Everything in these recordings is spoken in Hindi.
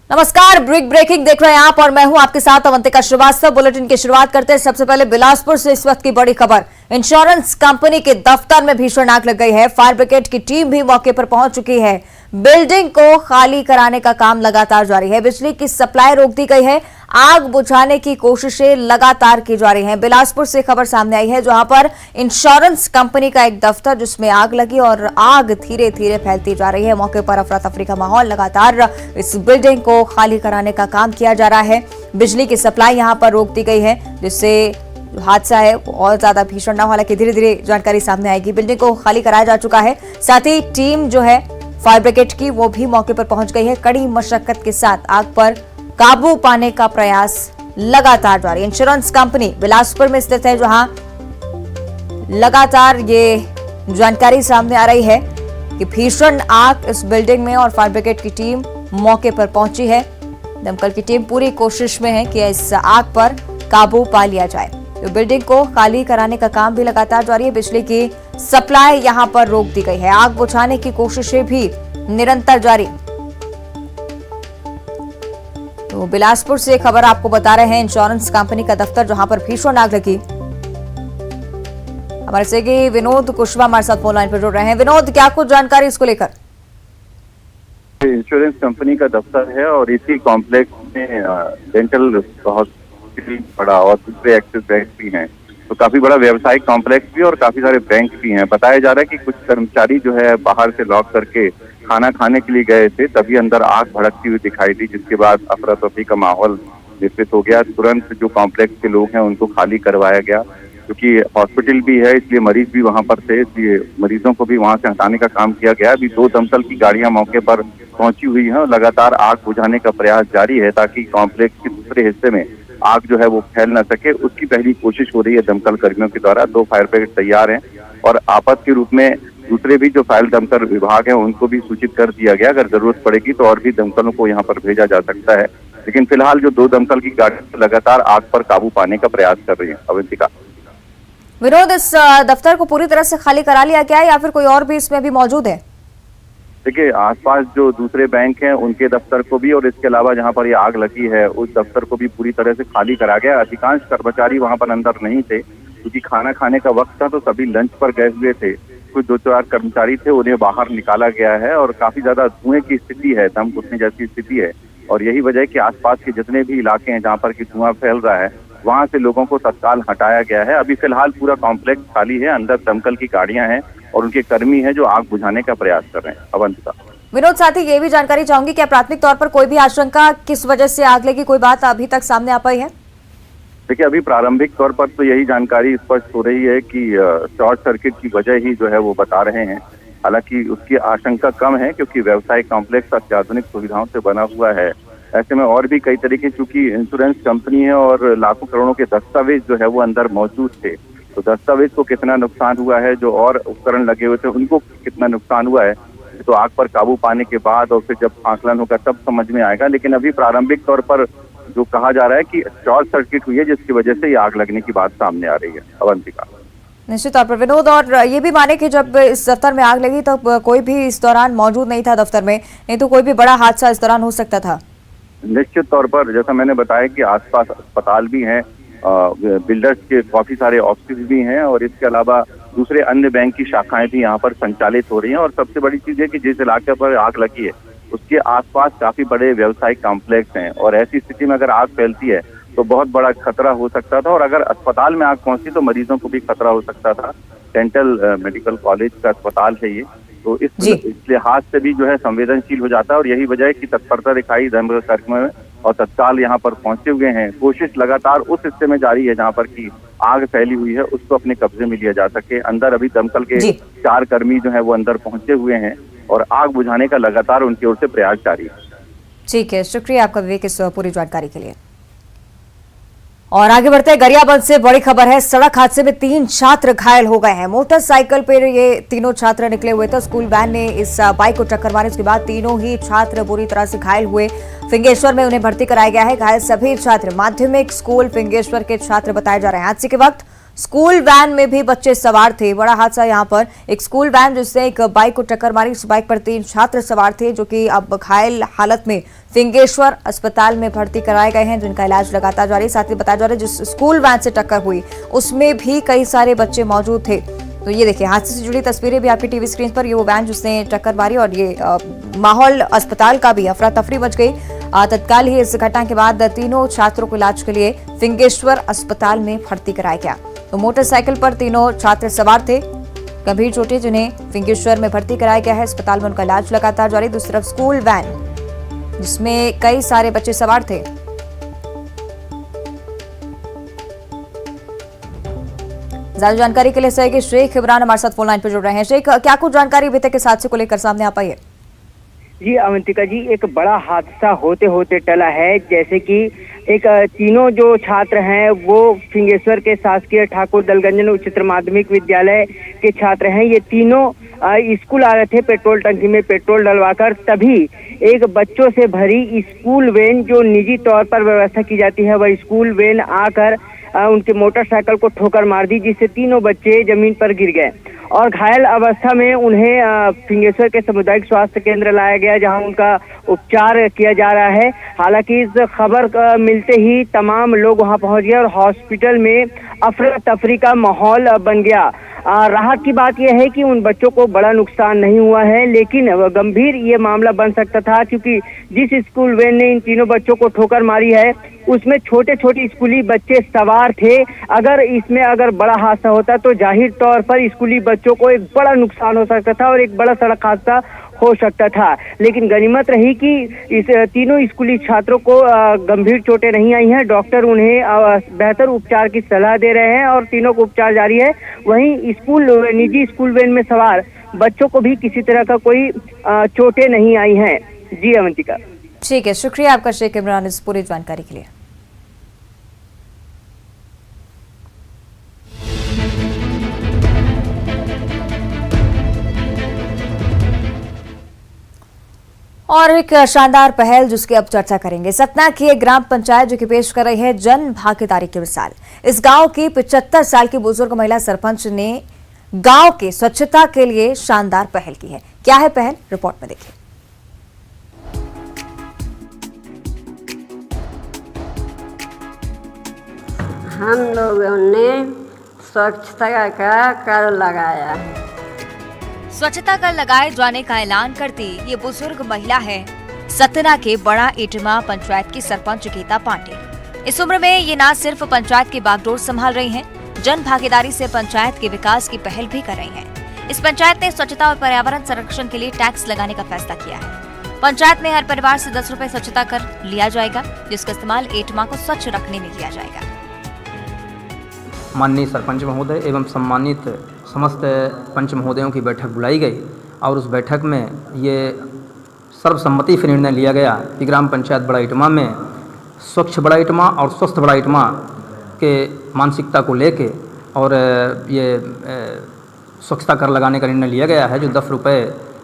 नमस्कार, बिग ब्रेकिंग देख रहे हैं आप और मैं हूं आपके साथ अवंतिका श्रीवास्तव। बुलेटिन की शुरुआत करते हैं सबसे पहले बिलासपुर से इस वक्त की बड़ी खबर। इंश्योरेंस कंपनी के दफ्तर में भीषण आग लग गई है। फायर ब्रिगेड की टीम भी मौके पर पहुंच चुकी है। बिल्डिंग को खाली कराने का काम लगातार जारी है। बिजली की सप्लाई रोक दी गई है। आग बुझाने की कोशिशें लगातार की जा रही हैं। बिलासपुर से खबर सामने आई है जहां पर इंश्योरेंस कंपनी का एक दफ्तर जिसमें आग लगी और आग धीरे धीरे फैलती जा रही है। मौके पर अफरा तफरी का माहौल, लगातार इस बिल्डिंग को खाली कराने का काम किया जा रहा है। बिजली की सप्लाई यहां पर रोक दी गई है जिससे हादसा है और ज्यादा भीषण ना हो। हालांकि धीरे धीरे जानकारी सामने आएगी। बिल्डिंग को खाली कराया जा चुका है। साथ ही टीम जो है फायर ब्रिगेड की वो भी मौके पर पहुंच गई है। कड़ी मशक्कत के साथ आग पर काबू पाने का प्रयास लगातार जारी। इंश्योरेंस कंपनी बिलासपुर में स्थित है जहां लगातार ये जानकारी सामने आ रही है कि भीषण आग इस बिल्डिंग में और फायर ब्रिगेड की टीम मौके पर पहुंची है। दमकल की टीम पूरी कोशिश में है कि इस आग पर काबू पा लिया जाए। तो बिल्डिंग को खाली कराने का काम भी लगातार जारी है। बिजली की सप्लाई यहां पर रोक दी गई है। आग बुझाने की कोशिशें भी निरंतर जारी। तो बिलासपुर से खबर आपको बता रहे हैं। इंश्योरेंस कंपनी का दफ्तर जहां पर भीषण आग लगी। हमारे सहयोगी विनोद कुशवाहा हमारे साथ फोन लाइन पर जुड़ रहे हैं। विनोद, क्या कुछ जानकारी इसको लेकर? इंश्योरेंस कंपनी का दफ्तर है और इसी कॉम्प्लेक्स में डेंटल हॉस्पिटल बड़ा और दूसरे एक्सिस बैंक भी हैं। तो काफी बड़ा व्यवसायिक कॉम्प्लेक्स भी और काफी सारे बैंक भी हैं। बताया जा रहा है कि कुछ कर्मचारी जो है बाहर से लॉक करके खाना खाने के लिए गए थे, तभी अंदर आग भड़कती हुई दिखाई दी, जिसके बाद अफरा तफरी का माहौल विकसित हो गया। तुरंत जो कॉम्प्लेक्स के लोग हैं उनको खाली करवाया गया, क्योंकि हॉस्पिटल भी है इसलिए मरीज भी वहां पर थे, इसलिए मरीजों को भी वहां से हटाने का काम किया गया। अभी 2 दमकल की गाड़ियां मौके पर पहुंची हुई हैं और लगातार आग बुझाने का प्रयास जारी है ताकि कॉम्प्लेक्स के दूसरे हिस्से में आग जो है वो फैल न सके। उसकी पहली कोशिश हो रही है दमकल कर्मियों के द्वारा। 2 फायर ब्रिगेड तैयार हैं और आपात के रूप में दूसरे भी जो फायर दमकल विभाग है उनको भी सूचित कर दिया गया। अगर जरूरत पड़ेगी तो और भी दमकलों को यहाँ पर भेजा जा सकता है। लेकिन फिलहाल जो 2 दमकल की गाड़ी लगातार आग पर काबू पाने का प्रयास कर रही है। अवंतिका। विनोद, इस दफ्तर को पूरी तरह से खाली करा लिया गया है या फिर कोई और भी इसमें भी मौजूद है? देखिए, आसपास जो दूसरे बैंक हैं उनके दफ्तर को भी और इसके अलावा जहां पर ये आग लगी है उस दफ्तर को भी पूरी तरह से खाली करा गया। अधिकांश कर्मचारी वहां पर अंदर नहीं थे क्योंकि खाना खाने का वक्त था, तो सभी लंच पर गए हुए थे। कुछ 2-4 कर्मचारी थे, उन्हें बाहर निकाला गया है और काफी ज्यादा धुएं की स्थिति है, दम घुटने जैसी स्थिति है। और यही वजह है कि आसपास के जितने भी इलाके हैं जहाँ पर कि धुआं फैल रहा है वहां से लोगों को तत्काल हटाया गया है। अभी फिलहाल पूरा कॉम्प्लेक्स खाली है। अंदर दमकल की गाड़ियां हैं और उनके कर्मी हैं जो आग बुझाने का प्रयास कर रहे हैं। अवंतिका। विनोद, साथ ही ये भी जानकारी चाहूंगी क्या प्राथमिक तौर पर कोई भी आशंका किस वजह से आग लगी, कोई बात अभी तक सामने आ पाई है? देखिए, अभी प्रारंभिक तौर पर तो यही जानकारी स्पष्ट हो रही है कि शॉर्ट सर्किट की वजह ही जो है वो बता रहे हैं। हालांकि उसकी आशंका कम है क्योंकि व्यवसायिक कॉम्प्लेक्स अत्याधुनिक सुविधाओं से बना हुआ है। ऐसे में और भी कई तरीके, चूंकि इंश्योरेंस कंपनी है और लाखों करोड़ों के दस्तावेज जो है वो अंदर मौजूद थे, तो दस्तावेज को कितना नुकसान हुआ है, जो और उपकरण लगे हुए थे उनको कितना नुकसान हुआ है, तो आग पर काबू पाने के बाद और फिर जब आकलन होगा तब समझ में आएगा। लेकिन अभी प्रारंभिक तौर पर जो कहा जा रहा है कि शॉर्ट सर्किट हुई है जिसकी वजह से ये आग लगने की बात सामने आ रही है। अवंतिका। निश्चित तौर पर विनोद, और ये भी माने कि जब इस दफ्तर में आग लगी तब कोई भी इस दौरान मौजूद नहीं था दफ्तर में, नहीं तो कोई भी बड़ा हादसा इस दौरान हो सकता था। निश्चित तौर पर जैसा मैंने बताया कि आसपास अस्पताल भी हैं, बिल्डर्स के काफी सारे ऑफिस भी हैं और इसके अलावा दूसरे अन्य बैंक की शाखाएं भी यहाँ पर संचालित हो रही हैं। और सबसे बड़ी चीज है कि जिस इलाके पर आग लगी है उसके आसपास काफी बड़े व्यवसायिक कॉम्प्लेक्स हैं और ऐसी स्थिति में अगर आग फैलती है तो बहुत बड़ा खतरा हो सकता था और अगर अस्पताल में आग पहुंची तो मरीजों को भी खतरा हो सकता था। डेंटल मेडिकल कॉलेज का अस्पताल है ये, तो इस लिहाज से भी जो है संवेदनशील हो जाता है और यही वजह है कि तत्परता दिखाई दमकल कर्मियों में और तत्काल यहाँ पर पहुंचे हुए हैं। कोशिश लगातार उस हिस्से में जारी है जहाँ पर की आग फैली हुई है उसको अपने कब्जे में लिया जा सके। अंदर अभी दमकल के 4 कर्मी जो है वो अंदर पहुंचे हुए हैं और आग बुझाने का लगातार उनकी ओर से प्रयास जारी है। ठीक है, शुक्रिया आपका विवेक इस पूरी जानकारी के लिए। और आगे बढ़ते हैं, गरियाबंद से बड़ी खबर है। सड़क हादसे में 3 छात्र घायल हो गए हैं। मोटरसाइकिल पर ये तीनों छात्र निकले हुए थे। स्कूल वैन ने इस बाइक को टक्कर मारी, उसके बाद तीनों ही छात्र बुरी तरह से घायल हुए। फिंगेश्वर में उन्हें भर्ती कराया गया है। घायल सभी छात्र माध्यमिक स्कूल फिंगेश्वर के छात्र बताए जा रहे हैं। हादसे के वक्त स्कूल वैन में भी बच्चे सवार थे। बड़ा हादसा यहाँ पर, एक स्कूल वैन जिससे एक बाइक को टक्कर मारी। इस बाइक पर 3 छात्र सवार थे जो कि अब घायल हालत में फिंगेश्वर अस्पताल में भर्ती कराए गए हैं, जिनका इलाज लगातार जारी है। साथ ही बताया जा रहा है जिस स्कूल वैन से टक्कर हुई उसमें भी कई सारे बच्चे मौजूद थे। तो ये देखिए हादसे से जुड़ी तस्वीरें भी आपकी टीवी स्क्रीन पर। ये वो वैन जिसने टक्कर मारी और ये माहौल अस्पताल का भी अफरा तफरी मच गई। तत्काल ही इस घटना के बाद तीनों छात्रों को इलाज के लिए फिंगेश्वर अस्पताल में भर्ती कराया गया। तो मोटरसाइकिल पर तीनों छात्र सवार थे, गंभीर चोटें जिन्हें फिंगेश्वर में भर्ती कराया गया है। अस्पताल में उनका इलाज लगातार जारी। दूसरी तरफ स्कूल वैन जिसमें कई सारे बच्चे सवार थे, ज्यादा जानकारी के लिए सहयोगी शेख इमरान हमारे साथ फोन लाइन पर जुड़ रहे हैं। शेख, क्या कुछ जानकारी अभी तक इस हादसे को लेकर सामने आ पाई है? जी अवंतिका जी, एक बड़ा हादसा होते होते टला है। जैसे कि एक तीनों जो छात्र हैं वो फिंगेश्वर के शासकीय ठाकुर दलगंजन उच्चतर माध्यमिक विद्यालय के छात्र हैं। ये तीनों स्कूल आ रहे थे पेट्रोल टंकी में पेट्रोल डलवाकर, तभी एक बच्चों से भरी स्कूल वैन जो निजी तौर पर व्यवस्था की जाती है, वह स्कूल वैन आकर उनके मोटरसाइकिल को ठोकर मार दी, जिससे तीनों बच्चे जमीन पर गिर गए और घायल अवस्था में उन्हें फिंगेश्वर के सामुदायिक स्वास्थ्य केंद्र लाया गया, जहां उनका उपचार किया जा रहा है। हालांकि इस खबर मिलते ही तमाम लोग वहां पहुंच गए और हॉस्पिटल में अफरा तफरी का माहौल बन गया। राहत की बात यह है कि उन बच्चों को बड़ा नुकसान नहीं हुआ है, लेकिन गंभीर ये मामला बन सकता था, क्योंकि जिस स्कूल वैन ने इन तीनों बच्चों को ठोकर मारी है उसमें छोटे छोटे स्कूली बच्चे सवार थे। अगर बड़ा हादसा होता तो जाहिर तौर पर स्कूली बच्चों को एक बड़ा नुकसान हो सकता था और एक बड़ा सड़क हादसा हो सकता था। लेकिन गनीमत रही कि इस तीनों स्कूली छात्रों को गंभीर चोटें नहीं आई हैं। डॉक्टर उन्हें बेहतर उपचार की सलाह दे रहे हैं और तीनों को उपचार जारी है। वहीं निजी स्कूल वैन में सवार बच्चों को भी किसी तरह का कोई चोटें नहीं आई हैं। जी अवंतिका। ठीक है, शुक्रिया आपका शेख इमरान इस पूरी जानकारी के लिए। और एक शानदार पहल जिसकी अब चर्चा करेंगे। सतना की एक ग्राम पंचायत जो कि पेश कर रही है जन भागीदारी की मिसाल। इस गांव की 75 साल की बुजुर्ग महिला सरपंच ने गांव के स्वच्छता के लिए शानदार पहल की है। क्या है पहल, रिपोर्ट में देखिए। हम लोगों ने स्वच्छता का कर लगाया है। स्वच्छता कर लगाए जाने का ऐलान करती ये बुजुर्ग महिला है सतना के बड़ा इटमा पंचायत की सरपंच गीता पांडे। इस उम्र में ये न सिर्फ पंचायत की बागडोर संभाल रही हैं, जन भागीदारी से पंचायत के विकास की पहल भी कर रही हैं। इस पंचायत ने स्वच्छता और पर्यावरण संरक्षण के लिए टैक्स लगाने का फैसला किया है। पंचायत में हर परिवार से 10 रुपए स्वच्छता कर लिया जाएगा, जिसका इस्तेमाल इटमा को स्वच्छ रखने में किया जाएगा। माननीय सरपंच महोदय एवं सम्मानित समस्त पंच महोदयों की बैठक बुलाई गई और उस बैठक में ये सर्वसम्मति से निर्णय लिया गया कि ग्राम पंचायत बड़ा इटमा में स्वच्छ बड़ा इटमा और स्वस्थ बड़ा इटमा के मानसिकता को लेके और ये स्वच्छता कर लगाने का निर्णय लिया गया है, जो 10 रुपये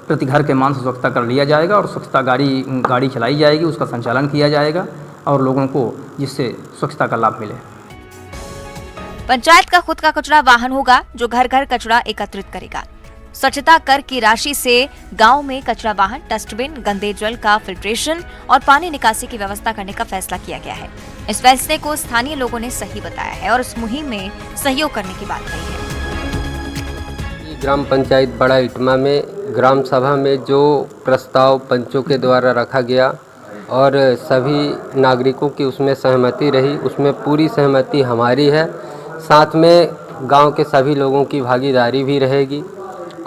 प्रति घर के मान से स्वच्छता कर लिया जाएगा और स्वच्छता गाड़ी चलाई जाएगी, उसका संचालन किया जाएगा और लोगों को जिससे स्वच्छता का लाभ मिले। पंचायत का खुद का कचरा वाहन होगा जो घर घर कचरा एकत्रित करेगा। स्वच्छता कर की राशि से गांव में कचरा वाहन, डस्टबिन, गंदे जल का फिल्ट्रेशन और पानी निकासी की व्यवस्था करने का फैसला किया गया है। इस फैसले को स्थानीय लोगों ने सही बताया है और इस मुहिम में सहयोग करने की बात कही है। ग्राम पंचायत बड़ा इटमा में ग्राम सभा में जो प्रस्ताव पंचों के द्वारा रखा गया और सभी नागरिकों की उसमें सहमति रही, उसमें पूरी सहमति हमारी है। साथ में गांव के सभी लोगों की भागीदारी भी रहेगी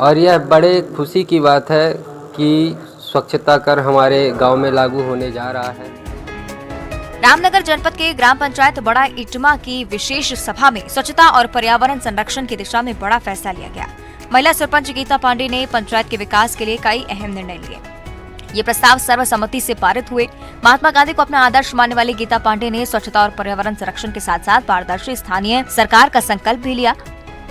और यह बड़े खुशी की बात है कि स्वच्छता कर हमारे गांव में लागू होने जा रहा है। रामनगर जनपद के ग्राम पंचायत बड़ा इटमा की विशेष सभा में स्वच्छता और पर्यावरण संरक्षण की दिशा में बड़ा फैसला लिया गया। महिला सरपंच गीता पांडे ने पंचायत के विकास के लिए कई अहम निर्णय लिए। ये प्रस्ताव सर्वसम्मति से पारित हुए। महात्मा गांधी को अपना आदर्श मानने वाली गीता पांडे ने स्वच्छता और पर्यावरण संरक्षण के साथ साथ पारदर्शी स्थानीय सरकार का संकल्प भी लिया।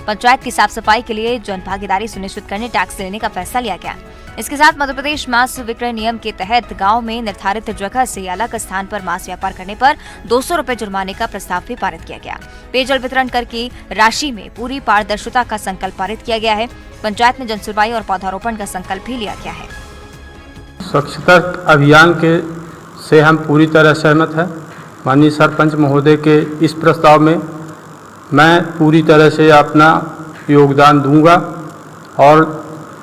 पंचायत की साफ सफाई के लिए जन भागीदारी सुनिश्चित करने टैक्स लेने का फैसला लिया गया। इसके साथ मध्य प्रदेश मांस विक्रय नियम के तहत गांव में निर्धारित जगह से अलग स्थान पर मांस व्यापार करने पर 200 रुपए जुर्माने का प्रस्ताव भी पारित किया गया। पेयजल वितरण कर की राशि में पूरी पारदर्शिता का संकल्प पारित किया गया है। पंचायत में जनसुनवाई और पौधारोपण का संकल्प भी लिया गया है। स्वच्छता अभियान के से हम पूरी तरह सहमत हैं। माननीय सरपंच महोदय के इस प्रस्ताव में मैं पूरी तरह से अपना योगदान दूंगा और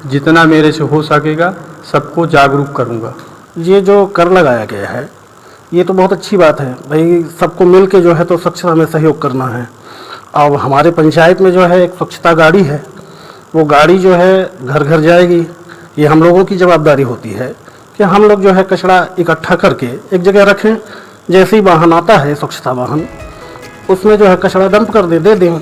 जितना मेरे से हो सकेगा सबको जागरूक करूंगा। ये जो कर लगाया गया है ये तो बहुत अच्छी बात है भाई, सबको मिल के जो है तो स्वच्छता में सहयोग करना है। अब हमारे पंचायत में जो है एक स्वच्छता गाड़ी है, वो गाड़ी जो है घर घर जाएगी। ये हम लोगों की जवाबदारी होती है कि हम लोग जो है कचरा इकट्ठा करके एक जगह रखें। जैसे ही वाहन आता है स्वच्छता वाहन, उसमें जो है कचरा डंप कर दे दें।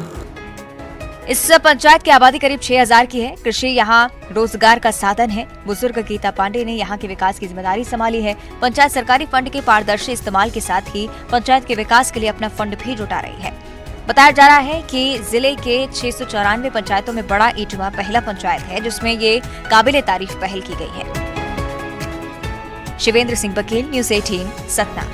इस पंचायत की आबादी करीब 6000 की है। कृषि यहाँ रोजगार का साधन है। बुजुर्ग गीता पांडे ने यहाँ के विकास की जिम्मेदारी संभाली है। पंचायत सरकारी फंड के पारदर्शी इस्तेमाल के साथ ही पंचायत के विकास के लिए अपना फंड भी जुटा रही है। बताया जा रहा है कि जिले के 694 पंचायतों में बड़ा इटवा पहला पंचायत है जिसमें ये काबिले तारीफ पहल की गई है। शिवेंद्र सिंह बकील, न्यूज़ 18, सतना।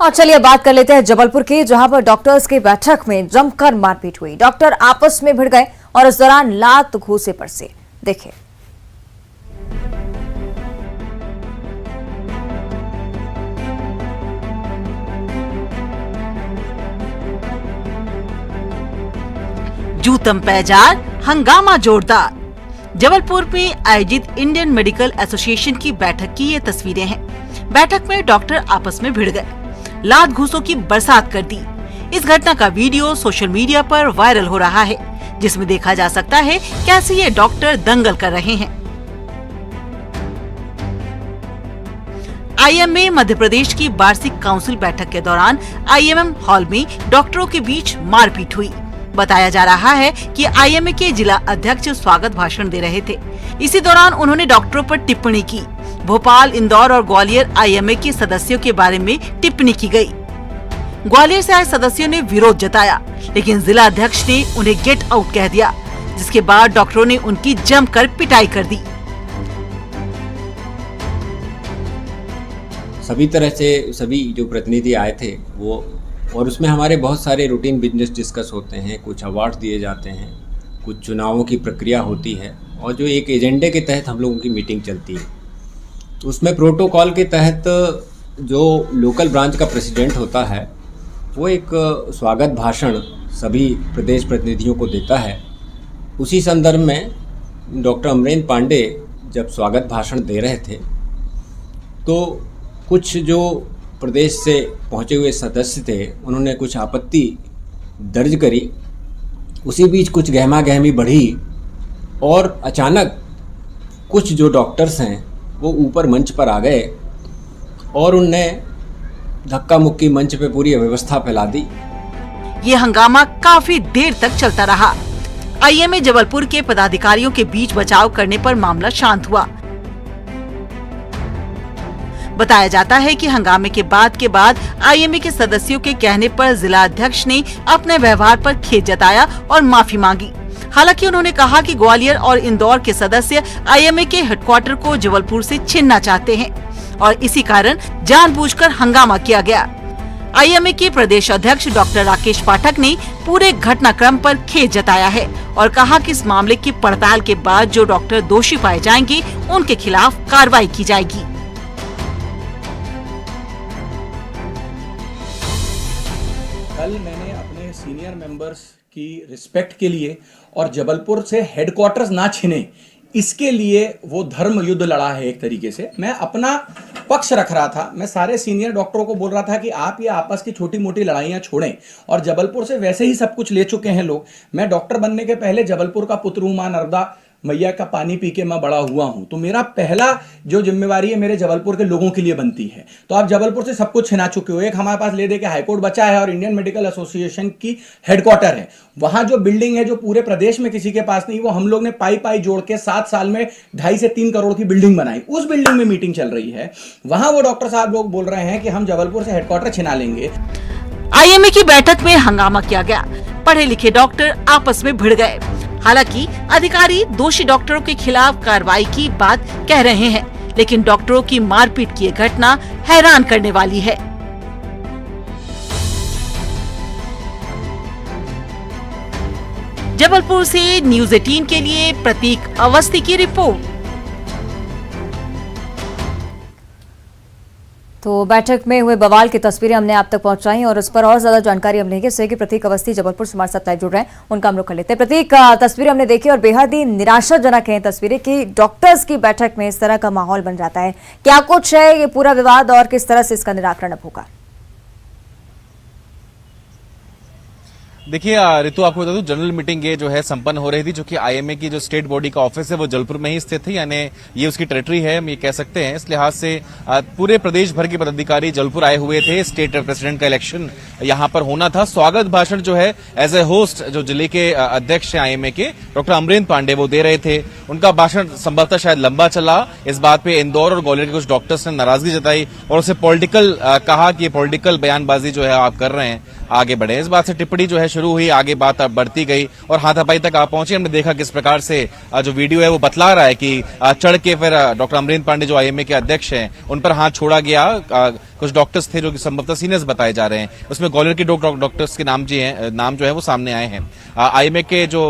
और चलिए बात कर लेते हैं जबलपुर की, जहां पर डॉक्टर्स की बैठक में जमकर मारपीट हुई। डॉक्टर आपस में भिड़ गए और इस दौरान लात घूंसे बरसे। देखिए। जूतम पैजार, हंगामा जोरदार। जबलपुर में आयोजित इंडियन मेडिकल एसोसिएशन की बैठक की ये तस्वीरें हैं। बैठक में डॉक्टर आपस में भिड़ गए, लात घूंसों की बरसात कर दी। इस घटना का वीडियो सोशल मीडिया पर वायरल हो रहा है, जिसमें देखा जा सकता है कैसे ये डॉक्टर दंगल कर रहे हैं। आईएमए मध्य प्रदेश की वार्षिक काउंसिल बैठक के दौरान आईएमएम हॉल में डॉक्टरों के बीच मारपीट हुई। बताया जा रहा है कि आईएमए के जिला अध्यक्ष स्वागत भाषण दे रहे थे। इसी दौरान उन्होंने डॉक्टरों पर टिप्पणी की। भोपाल, इंदौर और ग्वालियर आईएमए के सदस्यों के बारे में टिप्पणी की गई। ग्वालियर से आए सदस्यों ने विरोध जताया, लेकिन जिला अध्यक्ष ने उन्हें गेट आउट कह दिया, जिसके बाद डॉक्टरों ने उनकी जमकर पिटाई कर दी। सभी तरह से सभी जो प्रतिनिधि आए थे वो, और उसमें हमारे बहुत सारे रूटीन बिजनेस डिस्कस होते हैं, कुछ अवार्ड दिए जाते हैं, कुछ चुनावों की प्रक्रिया होती है और जो एक एजेंडे के तहत हम लोगों की मीटिंग चलती है। तो उसमें प्रोटोकॉल के तहत जो लोकल ब्रांच का प्रेसिडेंट होता है वो एक स्वागत भाषण सभी प्रदेश प्रतिनिधियों को देता है। उसी संदर्भ में डॉक्टर अमरेंद्र पांडे जब स्वागत भाषण दे रहे थे तो कुछ जो प्रदेश से पहुंचे हुए सदस्य थे उन्होंने कुछ आपत्ति दर्ज करी। उसी बीच कुछ गहमा गहमी बढ़ी और अचानक कुछ जो डॉक्टर्स हैं वो ऊपर मंच पर आ गए और उनने धक्का मुक्की मंच पे पूरी अव्यवस्था फैला दी। ये हंगामा काफी देर तक चलता रहा। आईएमए जबलपुर के पदाधिकारियों के बीच बचाव करने पर मामला शांत हुआ। बताया जाता है कि हंगामे के बाद आईएमए के सदस्यों के कहने पर जिला अध्यक्ष ने अपने व्यवहार पर खेद जताया और माफी मांगी। हालांकि उन्होंने कहा कि ग्वालियर और इंदौर के सदस्य आईएमए के हेडक्वार्टर को जबलपुर से छीनना चाहते हैं और इसी कारण जानबूझकर हंगामा किया गया। आईएमए के प्रदेश अध्यक्ष डॉक्टर राकेश पाठक ने पूरे घटनाक्रम पर खेद जताया है और कहा कि इस मामले की पड़ताल के बाद जो डॉक्टर दोषी पाए जाएंगे उनके खिलाफ कार्रवाई की जाएगी। कल मैंने अपने सीनियर मेंबर्स की रिस्पेक्ट के लिए और जबलपुर से हेडक्वार्टर्स ना छिने इसके लिए वो धर्म युद्ध लड़ा है। एक तरीके से मैं अपना पक्ष रख रहा था। मैं सारे सीनियर डॉक्टरों को बोल रहा था कि आप ये आपस की छोटी मोटी लड़ाइयां छोड़ें और जबलपुर से वैसे ही सब कुछ ले चुके हैं लोग। मैं डॉक्टर बनने के पहले जबलपुर का पुत्र हूं, मां नर्मदा मैया का पानी पी के मैं बड़ा हुआ हूं, तो मेरा पहला जो जिम्मेवारी है मेरे जबलपुर के लोगों के लिए बनती है। तो आप जबलपुर से सब कुछ छिना चुके हो। एक हमारे पास ले दे के हाईकोर्ट बचा है और इंडियन मेडिकल एसोसिएशन की हेडक्वार्टर है। वहां जो बिल्डिंग है जो पूरे प्रदेश में किसी के पास नहीं, वो हम लोग ने पाई जोड़ के 7 साल में 2.5 से 3 करोड़ की बिल्डिंग बनाई। उस बिल्डिंग में मीटिंग चल रही है, वहां वो डॉक्टर साहब लोग बोल रहे हैं कि हम जबलपुर से हेडक्वार्टर छिना लेंगे। आईएमए की बैठक में हंगामा किया गया। पढ़े लिखे डॉक्टर आपस में भिड़ गए। हालांकि अधिकारी दोषी डॉक्टरों के खिलाफ कार्रवाई की बात कह रहे हैं, लेकिन डॉक्टरों की मारपीट की ये घटना हैरान करने वाली है। जबलपुर से न्यूज़ 18 के लिए प्रतीक अवस्थी की रिपोर्ट। तो बैठक में हुए बवाल की तस्वीरें हमने आप तक पहुंचाई और उस पर और ज्यादा जानकारी हम लेंगे। इससे कि प्रतीक अवस्थी जबलपुर से हमारे साथ लाइव जुड़ रहे हैं, उनका हम लोग कर लेते हैं। प्रतीक, तस्वीरें हमने देखी और बेहद ही निराशाजनक है तस्वीरें कि डॉक्टर्स की बैठक में इस तरह का माहौल बन जाता है। क्या कुछ है ये पूरा विवाद और किस तरह से इसका निराकरण अब होगा? देखिए ऋतु, आपको बता दूं, जनरल मीटिंग ये जो है संपन्न हो रही थी, जो कि आईएमए की जो स्टेट बॉडी का ऑफिस है वो जबलपुर में ही स्थित है, यानी ये उसकी टेरिटरी है, हम ये कह सकते हैं। इस लिहाज से पूरे प्रदेश भर के पदाधिकारी जबलपुर आए हुए थे। स्टेट प्रेसिडेंट का इलेक्शन यहां पर होना था। स्वागत भाषण जो है एज ए होस्ट जो जिले के अध्यक्ष है आईएमए के डॉक्टर अमरेंद्र पांडे वो दे रहे थे। उनका भाषण संभवतः शायद लंबा चला। इस बात पे इंदौर और ग्वालियर के कुछ डॉक्टर्स ने नाराजगी जताई और उसे पॉलिटिकल कहा कि ये पॉलिटिकल बयानबाजी जो है आप कर रहे हैं, आगे बढ़े। इस बात से टिप्पणी जो है शुरू हुई, आगे बात अब बढ़ती गई और हाथापाई तक आप पहुंचे। हमने देखा किस प्रकार से जो वीडियो है वो बतला रहा है कि चढ़ के फिर डॉक्टर अमरेंद्र पांडे जो आईएमए के अध्यक्ष हैं उन पर हाथ छोड़ा गया। कुछ डॉक्टर्स थे जो कि संभवतः सीनियर्स बताए जा रहे हैं, उसमें ग्वालियर के डॉक्टर्स के नाम जो है वो सामने आए हैं। आईएमए के जो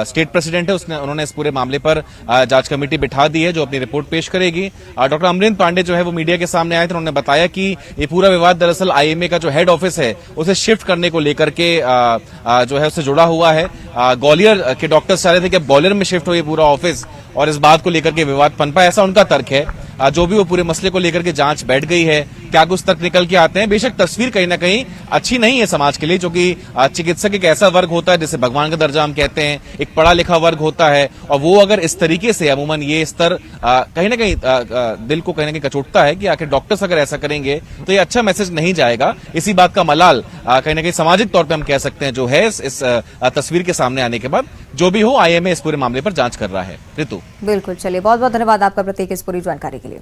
स्टेट प्रेसिडेंट है उन्होंने इस पूरे मामले पर जांच कमेटी बिठा दी है जो अपनी रिपोर्ट पेश करेगी। डॉक्टर अमरेंद्र पांडे जो है वो मीडिया के सामने आए थे। उन्होंने बताया कि ये पूरा विवाद दरअसल आईएमए का जो हेड ऑफिस है उसे शिफ्ट करने को लेकर के जो है उससे जुड़ा हुआ है। ग्वालियर के डॉक्टर्स चाह रहे थे कि ग्वालियर में शिफ्ट हो ये पूरा ऑफिस और इस बात को लेकर के विवाद पनपा, ऐसा उनका तर्क है। जो भी वो पूरे मसले को लेकर के जांच बैठ गई है, क्या कुछ तर्क निकल के आते हैं। बेशक तस्वीर कहीं ना कहीं अच्छी नहीं है समाज के लिए, जो कि चिकित्सक एक ऐसा वर्ग होता है जिसे भगवान का दर्जा हम कहते हैं, एक पढ़ा लिखा वर्ग होता है और वो अगर इस तरीके से अमूमन ये स्तर कहीं ना कहीं दिल को कहीं ना कहीं कचोटता है कि आखिर डॉक्टर्स अगर ऐसा करेंगे तो ये अच्छा मैसेज नहीं जाएगा। इसी बात का मलाल कहीं ना कहीं सामाजिक तौर पर हम कह सकते हैं जो है इस तस्वीर के सामने आने के बाद। जो भी हो, आईएमए इस पूरे मामले पर जांच कर रहा है। ऋतु, बिल्कुल, चलिए बहुत बहुत धन्यवाद आपका प्रतीक इस पूरी जानकारी के लिए।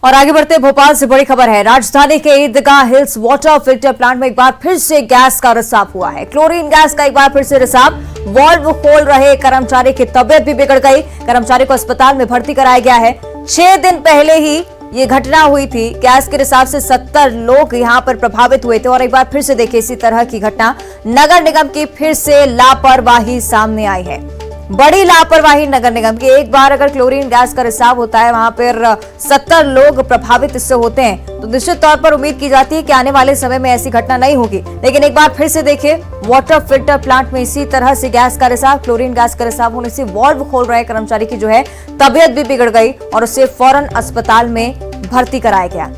और आगे बढ़ते भोपाल से बड़ी खबर है। राजधानी के ईदगाह हिल्स वाटर फिल्टर प्लांट में एक बार फिर से गैस का रिसाव हुआ है। क्लोरीन गैस का एक बार फिर से रिसाव। वाल्व खोल रहे कर्मचारी की तबीयत भी बिगड़ गई। कर्मचारी को अस्पताल में भर्ती कराया गया है। 6 दिन पहले ही ये घटना हुई थी। गैस के रिसाव से 70 लोग यहां पर प्रभावित हुए थे और एक बार फिर से देखिए इसी तरह की घटना। नगर निगम की फिर से लापरवाही सामने आई है। बड़ी लापरवाही नगर निगम की। एक बार अगर क्लोरीन गैस का रिसाव होता है, वहां पर 70 लोग प्रभावित इससे होते हैं, तो निश्चित तौर पर उम्मीद की जाती है कि आने वाले समय में ऐसी घटना नहीं होगी। लेकिन एक बार फिर से देखिए, वाटर फिल्टर प्लांट में इसी तरह से गैस का रिसाव, क्लोरीन गैस का रिसाव होने से वाल्व खोल रहे कर्मचारी की जो है तबीयत भी बिगड़ गई और उसे फौरन अस्पताल में भर्ती कराया गया।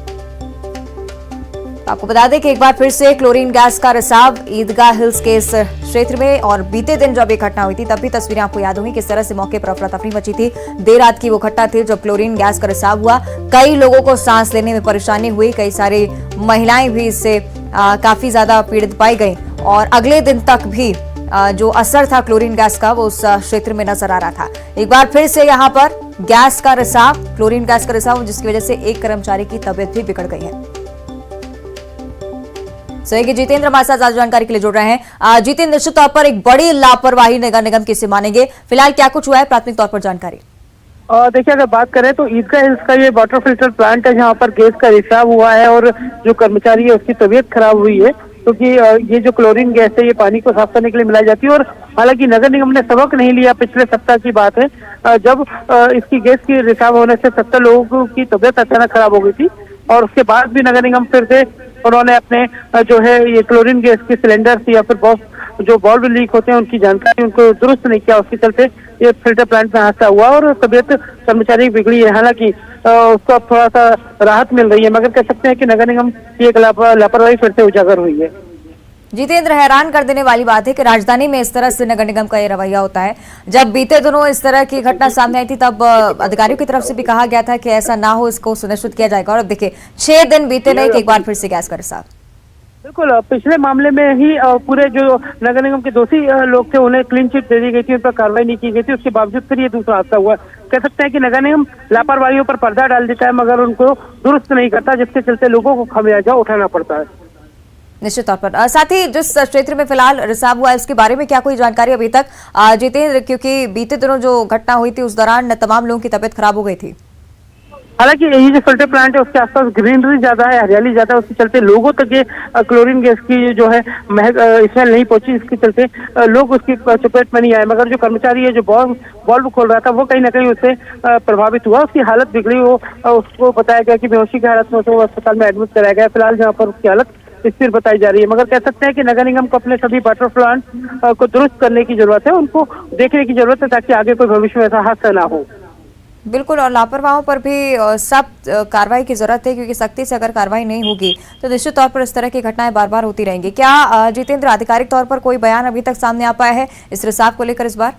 आपको बता दें कि एक बार फिर से क्लोरीन गैस का रिसाव ईदगाह हिल्स के इस क्षेत्र में, और बीते दिन जब ये घटना हुई थी तब भी तस्वीरें आपको याद होंगी किस तरह से मौके पर अफरा तफरी मची थी। देर रात की वो घटना थी जब क्लोरीन गैस का रिसाव हुआ। कई लोगों को सांस लेने में परेशानी हुई। कई सारी महिलाएं भी इससे काफी ज्यादा पीड़ित पाई गई और अगले दिन तक भी जो असर था क्लोरीन गैस का वो उस क्षेत्र में नजर आ रहा था। एक बार फिर से यहाँ पर गैस का रिसाव, क्लोरीन गैस का रिसाव, जिसकी वजह से एक कर्मचारी की तबीयत भी बिगड़ गई है। जितेंद्र हमारे साथ आज जानकारी के लिए जुड़ रहे हैं। जितेंद्र, निश्चित तौर पर एक बड़ी लापरवाही नगर निगम की से मानेंगे। फिलहाल क्या कुछ हुआ है, प्राथमिक तौर पर जानकारी? देखिए, अगर बात करें तो ईदगाह हिल्स का ये वाटर फिल्टर प्लांट है जहाँ पर गैस का रिसाव हुआ है और जो कर्मचारी है उसकी तबीयत खराब हुई है, क्योंकि ये जो क्लोरीन गैस है ये पानी को साफ करने के लिए मिलाई जाती है। और हालांकि नगर निगम ने सबक नहीं लिया। पिछले सप्ताह की बात है जब इसकी गैस की रिसाव होने से 70 लोगों की तबीयत अचानक खराब हो गई थी और उसके बाद भी नगर निगम फिर से उन्होंने अपने जो है ये क्लोरीन गैस के सिलेंडर या फिर जो वाल्व लीक होते हैं उनकी जानकारी उनको दुरुस्त नहीं किया। उसके चलते ये फिल्टर प्लांट में हादसा हुआ और तबीयत कर्मचारी बिगड़ी है। हालांकि उसको अब थोड़ा सा राहत मिल रही है, मगर कह सकते हैं कि नगर निगम की एक लापरवाही फिर से उजागर हुई है। जितेंद्र, हैरान कर देने वाली बात है कि राजधानी में इस तरह से नगर निगम का ये रवैया होता है। जब बीते दिनों इस तरह की घटना सामने आई थी तब अधिकारियों की तरफ से भी कहा गया था कि ऐसा ना हो, इसको सुनिश्चित किया जाएगा। और अब देखिए 6 दिन बीते नहीं कि एक बार फिर से गैस का रिसाव। बिल्कुल, पिछले मामले में ही पूरे जो नगर निगम के दोषी लोग थे उन्हें क्लीन चिट दे दी गई थी, उन पर कार्रवाई नहीं की गई थी। उसके बावजूद फिर ये दूसरा हादसा हुआ। कह सकते हैं कि नगर निगम लापरवाहियों पर पर्दा डाल देता है मगर उनको दुरुस्त नहीं करता, जिसके चलते लोगों को खामियाजा उठाना पड़ता है। निश्चित तौर पर साथ ही जिस क्षेत्र में फिलहाल रिसाव हुआ है उसके बारे में क्या कोई जानकारी अभी तक जितेंद्र, क्योंकि बीते दिनों जो घटना हुई थी उस दौरान तमाम लोगों की तबीयत खराब हो गई थी। हालांकि ये जो फिल्टर प्लांट है उसके आसपास ग्रीनरी ज्यादा है, हरियाली ज्यादा है, उसके चलते लोगों तक ये क्लोरीन गैस की जो है महक स्मेल नहीं पहुंची, इसके चलते लोग उसकी चपेट में नहीं आए। मगर जो कर्मचारी है जो बल्ब खोल रहा था वो कहीं ना कहीं उससे प्रभावित हुआ, उसकी हालत बिगड़ी, वो उसको बताया गया कि बेहोशी की हालत में उसको अस्पताल में एडमिट कराया गया। फिलहाल जहाँ पर उसकी हालत स्थिर बताई जा रही है। मगर कह सकते हैं कि नगर निगम को अपने सभी वाटर प्लांट को दुरुस्त करने की जरूरत है, उनको देखने की जरूरत है ताकि आगे कोई भविष्य में ऐसा हादसा ना हो। बिल्कुल, और लापरवाहों पर भी सख्त कार्रवाई की जरूरत है, क्योंकि सख्ती से अगर कार्रवाई नहीं होगी तो निश्चित तौर पर इस तरह की घटनाएं बार बार होती रहेंगी। क्या जितेंद्र, आधिकारिक तौर पर कोई बयान अभी तक सामने आ पाया है इस रिसाव को लेकर इस बार?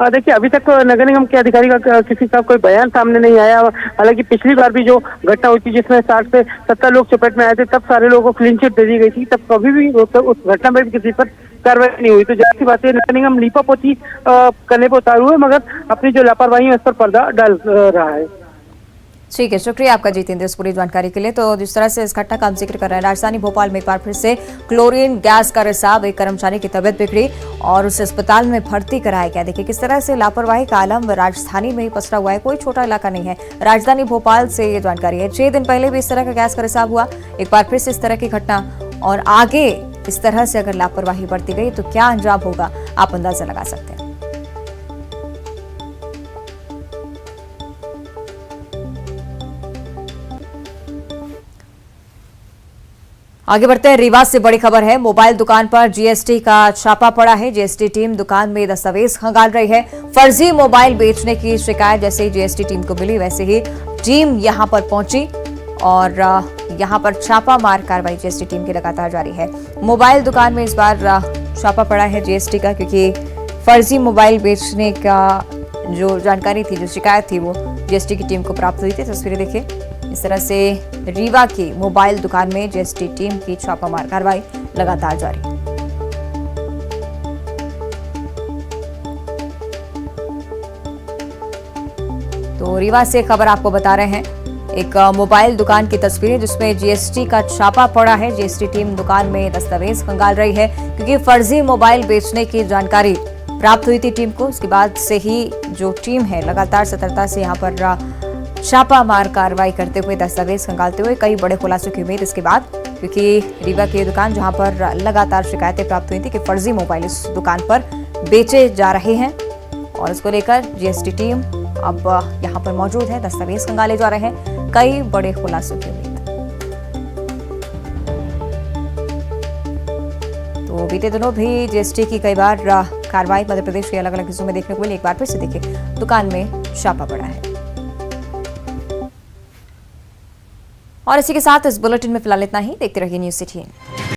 देखिए, अभी तक नगर निगम के अधिकारी का किसी का कोई बयान सामने नहीं आया। हालांकि पिछली बार भी जो घटना हुई थी जिसमें 60 से 70 लोग चपेट में आए थे, तब सारे लोगों को क्लीन चिट दे दी गई थी, तब कभी भी उस घटना में भी किसी पर कार्रवाई नहीं हुई। तो जाहिर सी बात है नगर निगम लीपापोती करने पर उतारू है, मगर अपनी जो लापरवाही है उस पर पर्दा डाल रहा है। ठीक है, शुक्रिया आपका जितेंद्र इस पूरी जानकारी के लिए। तो जिस तरह से इस घटना का हम जिक्र कर रहे हैं, राजधानी भोपाल में एक बार फिर से क्लोरीन गैस का रिसाव, एक कर्मचारी की तबीयत बिगड़ी और उसे अस्पताल में भर्ती कराया गया। देखिए किस तरह से लापरवाही का आलम राजधानी में ही पसरा हुआ है, कोई छोटा इलाका नहीं है। राजधानी भोपाल से ये जानकारी है। 6 दिन पहले भी इस तरह का गैस का रिसाव हुआ, एक बार फिर से इस तरह की घटना, और आगे इस तरह से अगर लापरवाही बढ़ती गई तो क्या अंजाम होगा आप अंदाजा लगा सकते हैं। आगे बढ़ते हैं, रीवा से बड़ी खबर है। मोबाइल दुकान पर जीएसटी का छापा पड़ा है। जीएसटी टीम दुकान में दस्तावेज खंगाल रही है। फर्जी मोबाइल बेचने की शिकायत जैसे ही जीएसटी टीम को मिली वैसे ही टीम यहां पर पहुंची और यहां पर छापा मार कार्रवाई जीएसटी टीम की लगातार जारी है। मोबाइल दुकान में इस बार छापा पड़ा है जीएसटी का, क्योंकि फर्जी मोबाइल बेचने का जो जानकारी थी, जो शिकायत थी, वो जीएसटी की टीम को प्राप्त हुई थी। तस्वीरें देखिए, इस तरह से रीवा की मोबाइल दुकान में जीएसटी टीम की छापामार कार्रवाई लगातार जारी। तो रीवा से खबर आपको बता रहे हैं, एक मोबाइल दुकान की तस्वीरें जिसमें जीएसटी का छापा पड़ा है। जीएसटी टीम दुकान में दस्तावेज खंगाल रही है, क्योंकि फर्जी मोबाइल बेचने की जानकारी प्राप्त हुई थी टीम को। उसके बाद से ही जो टीम है लगातार सतर्कता से यहाँ पर छापामार कार्रवाई करते हुए, दस्तावेज खंगालते हुए, कई बड़े खुलासों की उम्मीद इसके बाद, क्योंकि रीवा की दुकान जहां पर लगातार शिकायतें प्राप्त हुई थी कि फर्जी मोबाइल इस दुकान पर बेचे जा रहे हैं, और इसको लेकर जीएसटी टीम अब यहां पर मौजूद है, दस्तावेज खंगाले जा रहे हैं, कई बड़े खुलासों की उम्मीद। तो बीते दिनों भी जीएसटी की कई बार कार्रवाई मध्य प्रदेश के अलग अलग हिस्सों में देखने को मिली। एक बार फिर से देखिए, दुकान में छापा पड़ा है। और इसी के साथ इस बुलेटिन में फिलहाल इतना ही। देखते रहिए न्यूज़ 18।